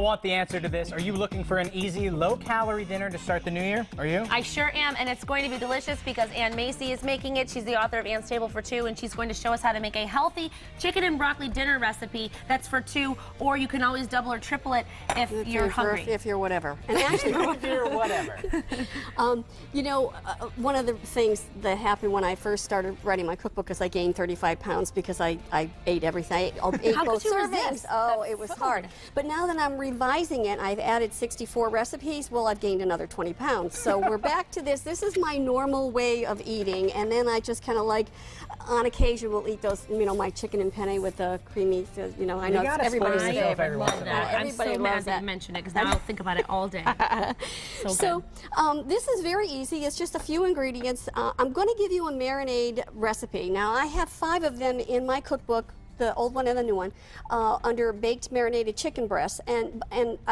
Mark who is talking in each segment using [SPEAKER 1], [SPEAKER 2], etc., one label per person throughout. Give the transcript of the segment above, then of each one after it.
[SPEAKER 1] will want the answer to this. Are you looking for an easy, low-calorie dinner to start the new year? Are you?
[SPEAKER 2] I sure am, and it's going to be delicious because Ann Macy is making it. She's the author of Ann's Table for Two, and she's going to show us how to make a healthy chicken and broccoli dinner recipe that's for two, or you can always double or triple it if you're hungry.
[SPEAKER 3] If you're whatever. And actually,
[SPEAKER 1] If you're whatever.
[SPEAKER 3] you know, one of the things that happened when I first started writing my cookbook is I gained 35 pounds because I ate everything. I ate
[SPEAKER 2] How
[SPEAKER 3] both
[SPEAKER 2] could you
[SPEAKER 3] servings.
[SPEAKER 2] resist?
[SPEAKER 3] Oh, it was
[SPEAKER 2] That's
[SPEAKER 3] hard.
[SPEAKER 2] food.
[SPEAKER 3] But now that I'm revising it, I've added 64 recipes. Well, I've gained another 20 pounds. So we're back to this. This is my normal way of eating. And then I just kind of like, on occasion, will eat those, you know, my chicken and penne with the creamy, you know, I know
[SPEAKER 1] gotta
[SPEAKER 3] everybody's
[SPEAKER 1] splurge yourself every once
[SPEAKER 2] love
[SPEAKER 1] in a while.
[SPEAKER 2] that. I'm
[SPEAKER 3] Everybody
[SPEAKER 2] so
[SPEAKER 3] loves
[SPEAKER 2] mad that
[SPEAKER 3] that.
[SPEAKER 2] you mentioned it because now I'll think about it all day.
[SPEAKER 3] So this is very easy. It's just a few ingredients. I'm going to give you a marinade recipe. Now I have 5 of them in my cookbook, the old one and the new one, under baked marinated chicken breasts, and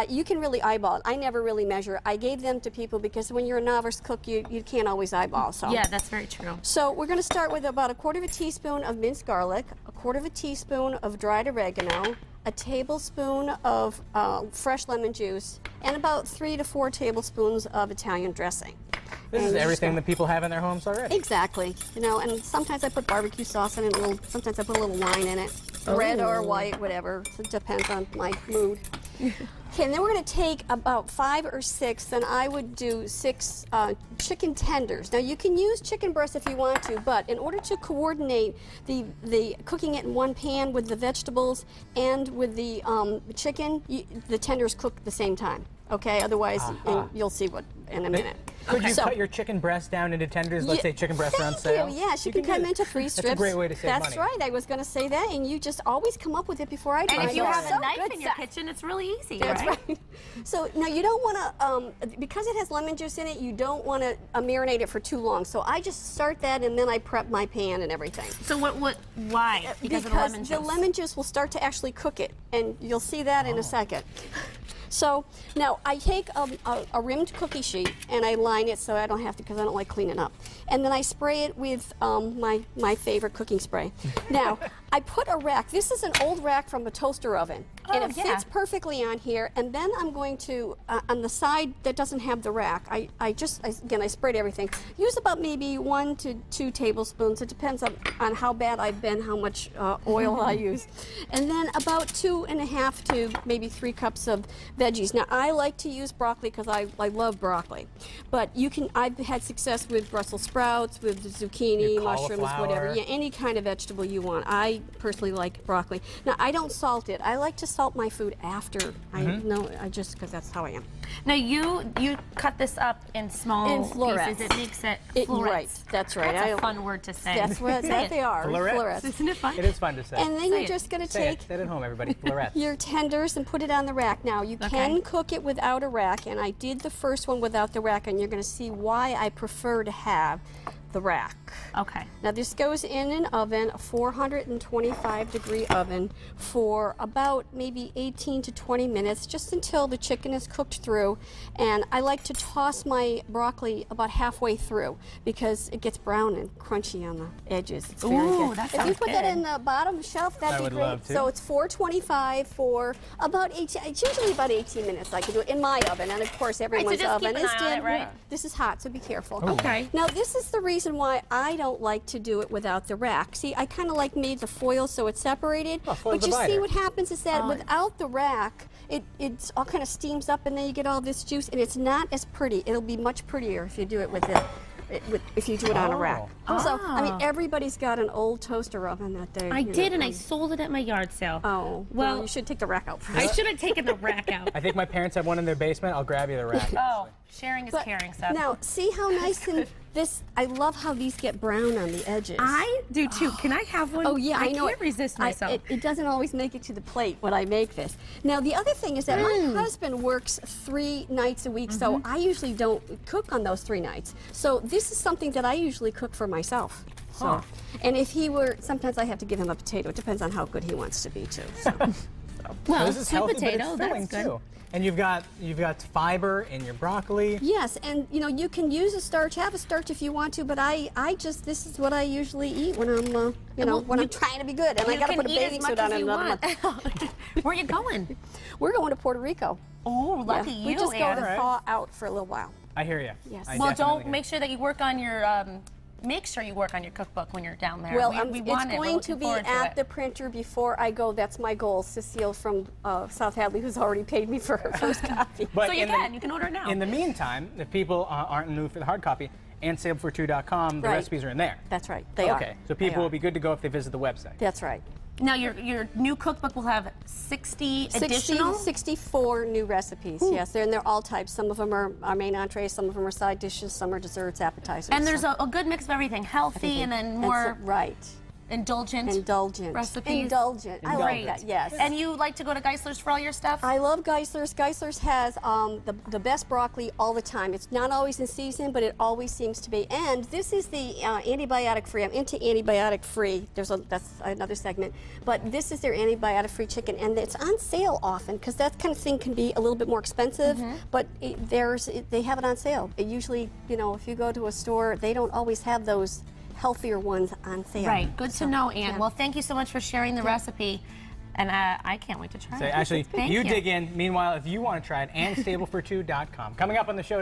[SPEAKER 3] you can really eyeball it. I never really measure. I gave them to people because when you're a novice cook, you can't always eyeball. So
[SPEAKER 2] Yeah, that's very true.
[SPEAKER 3] So we're going to start with about 1/4 teaspoon of minced garlic, 1/4 teaspoon of dried oregano, a tablespoon of fresh lemon juice, and about 3 to 4 tablespoons of Italian dressing.
[SPEAKER 1] This is everything that people have in their homes already.
[SPEAKER 3] Exactly. You know, and sometimes I put barbecue sauce in it, sometimes I put a little wine in it. Red or white, whatever. It depends on my mood. Okay, and then we're going to take about 5 or 6, then I would do 6 chicken tenders. Now you can use chicken breast if you want to, but in order to coordinate the cooking it in one pan with the vegetables and with the chicken, the tenders cook at the same time. Okay, otherwise you'll see what in a minute.
[SPEAKER 1] Could you cut your chicken breast down into tenders? Let's say chicken breasts are on sale.
[SPEAKER 3] Thank you. Yes, you can cut them into 3 strips.
[SPEAKER 1] That's a great way to save money.
[SPEAKER 3] That's right. I was going to say that, and you just always come up with it before I do.
[SPEAKER 2] And if you have
[SPEAKER 3] So
[SPEAKER 2] a knife
[SPEAKER 3] good
[SPEAKER 2] in your
[SPEAKER 3] stuff.
[SPEAKER 2] kitchen, it's really easy,
[SPEAKER 3] That's
[SPEAKER 2] right?
[SPEAKER 3] right. So now you don't want to, because it has lemon juice in it, you don't want to marinate it for too long. So I just start that and then I prep my pan and everything.
[SPEAKER 2] So why? Because of the lemon juice?
[SPEAKER 3] The lemon juice will start to actually cook it, and you'll see that in a second. So now I take a rimmed cookie sheet and I line it so I don't have to, because I don't like cleaning up. And then I spray it with my favorite cooking spray. Now I put a rack. This is an old rack from a toaster oven, and it fits perfectly on here. And then I'm going to on the side that doesn't have the rack, I sprayed everything. Use about maybe 1 to 2 tablespoons. It depends on how bad I've been, how much oil I use, and then about 2.5 to maybe 3 cups of veggies. Now I like to use broccoli because I love broccoli, but you can. I've had success with Brussels sprouts, with zucchini, mushrooms, whatever. Yeah, any kind of vegetable you want. I personally like broccoli. Now I don't salt it. I like to salt my food after. I just because that's how I am.
[SPEAKER 2] Now you cut this up in small
[SPEAKER 3] florets.
[SPEAKER 2] pieces. It makes it florets.
[SPEAKER 3] Right. That's right.
[SPEAKER 2] That's a fun word to say.
[SPEAKER 3] That's what they are.
[SPEAKER 1] Florets.
[SPEAKER 2] Isn't it fun?
[SPEAKER 1] It is fun to say.
[SPEAKER 3] And then you're just going to take
[SPEAKER 1] Say it at home, everybody. Florets.
[SPEAKER 3] your tenders and put it on the rack. Now you can cook it without a rack, and I did the first one without the rack, and you're going to see why I prefer to have the rack.
[SPEAKER 2] Okay.
[SPEAKER 3] Now this goes in an oven, a 425-degree oven, for about maybe 18 to 20 minutes, just until the chicken is cooked through. And I like to toss my broccoli about halfway through because it gets brown and crunchy on the edges. It's very good.
[SPEAKER 2] That
[SPEAKER 3] If you put that in the bottom shelf, that'd be great.
[SPEAKER 1] love to.
[SPEAKER 3] So it's 425 for about 18. It's usually about 18 minutes. I can do it in my oven, and of course everyone's
[SPEAKER 2] just
[SPEAKER 3] oven
[SPEAKER 2] keep an
[SPEAKER 3] is
[SPEAKER 2] eye on it,
[SPEAKER 3] dim.
[SPEAKER 2] right?
[SPEAKER 3] This is hot, so be careful.
[SPEAKER 2] Okay.
[SPEAKER 3] Now this is the reason why I don't like to do it without the rack. See, I kind of like made the foil so it's separated. But you see what happens is that without the rack, it all kind of steams up, and then you get all this juice, and it's not as pretty. It'll be much prettier if you do it with it. If you do it on a rack. So, I mean, everybody's got an old toaster oven that day.
[SPEAKER 2] I did, and I sold it at my yard sale.
[SPEAKER 3] Oh, well, you should take the rack out first.
[SPEAKER 2] I should have taken the rack out.
[SPEAKER 1] I think my parents have one in their basement. I'll grab you the rack.
[SPEAKER 2] Oh, sharing is caring, Seth.
[SPEAKER 3] Now, see how nice and this, I love how these get brown on the edges.
[SPEAKER 2] I do too. Can I have one?
[SPEAKER 3] Oh yeah, I know.
[SPEAKER 2] I can't resist myself.
[SPEAKER 3] It doesn't always make it to the plate when I make this. Now the other thing is that my husband works 3 nights a week, so I usually don't cook on those 3 nights. So this is something that I usually cook for myself. So, and if he were, sometimes I have to give him a potato. It depends on how good he wants to be too. So. potato.
[SPEAKER 2] Well,
[SPEAKER 1] this is
[SPEAKER 2] sweet
[SPEAKER 1] healthy,
[SPEAKER 2] potato,
[SPEAKER 1] but it's filling
[SPEAKER 2] that's good.
[SPEAKER 1] too. And you've got fiber in your broccoli.
[SPEAKER 3] Yes, and you know, you can use a starch, have a starch if you want to, but I just, this is what I usually eat when I'm, you know, when I'm trying to be good, and I got to put a bathing suit on in another month.
[SPEAKER 2] Where are you going?
[SPEAKER 3] We're going to Puerto Rico.
[SPEAKER 2] Oh, lucky
[SPEAKER 3] Yeah,
[SPEAKER 2] you,
[SPEAKER 3] we just go
[SPEAKER 2] Ann.
[SPEAKER 3] to
[SPEAKER 1] Alright.
[SPEAKER 3] thaw out for a little while.
[SPEAKER 1] I hear you.
[SPEAKER 3] Yes.
[SPEAKER 2] Well, don't make sure that you work on your. Make sure you work on your cookbook when you're down there.
[SPEAKER 3] Well,
[SPEAKER 2] we
[SPEAKER 3] it's
[SPEAKER 2] want it. We're
[SPEAKER 3] going to
[SPEAKER 2] looking
[SPEAKER 3] be
[SPEAKER 2] forward to
[SPEAKER 3] at
[SPEAKER 2] it.
[SPEAKER 3] the printer before I go. That's my goal. Cecile from South Hadley, who's already paid me for her first copy.
[SPEAKER 1] But
[SPEAKER 2] So you
[SPEAKER 1] in
[SPEAKER 2] can order it now.
[SPEAKER 1] In the meantime, if people aren't in the mood for the hard copy, andstable2.com, the
[SPEAKER 3] Right.
[SPEAKER 1] recipes are in there.
[SPEAKER 3] That's right. They are.
[SPEAKER 1] Okay, so
[SPEAKER 3] They
[SPEAKER 1] people
[SPEAKER 3] are.
[SPEAKER 1] will be good to go if they visit the website.
[SPEAKER 3] That's right.
[SPEAKER 2] Now your new cookbook will have 60 additional.
[SPEAKER 3] 64 new recipes. Yes, and they're all types. Some of them are our main entrees, some of them are side dishes, some are desserts, appetizers.
[SPEAKER 2] And there's
[SPEAKER 3] so
[SPEAKER 2] a good mix of everything, healthy and then
[SPEAKER 3] that's
[SPEAKER 2] more
[SPEAKER 3] right.
[SPEAKER 2] indulgent.
[SPEAKER 3] Indulgent.
[SPEAKER 2] recipes.
[SPEAKER 3] Indulgent. I like
[SPEAKER 2] Great.
[SPEAKER 3] that. Yes.
[SPEAKER 2] And you like to go to Geisler's for all your stuff?
[SPEAKER 3] I love Geisler's. Geisler's has the best broccoli all the time. It's not always in season, but it always seems to be. And this is the antibiotic-free. I'm into antibiotic-free. That's another segment. But this is their antibiotic-free chicken, and it's on sale often because that kind of thing can be a little bit more expensive. But they have it on sale. It usually, you know, if you go to a store, they don't always have those healthier ones on sale.
[SPEAKER 2] Right. Good to know, Ann.
[SPEAKER 3] yeah.
[SPEAKER 2] Well, thank you so much for sharing the recipe. And I can't wait to try
[SPEAKER 1] So
[SPEAKER 2] it.
[SPEAKER 1] actually,
[SPEAKER 2] Thank
[SPEAKER 1] you dig in. Meanwhile, if you want to try it, andstable2.com. Coming up on the show today.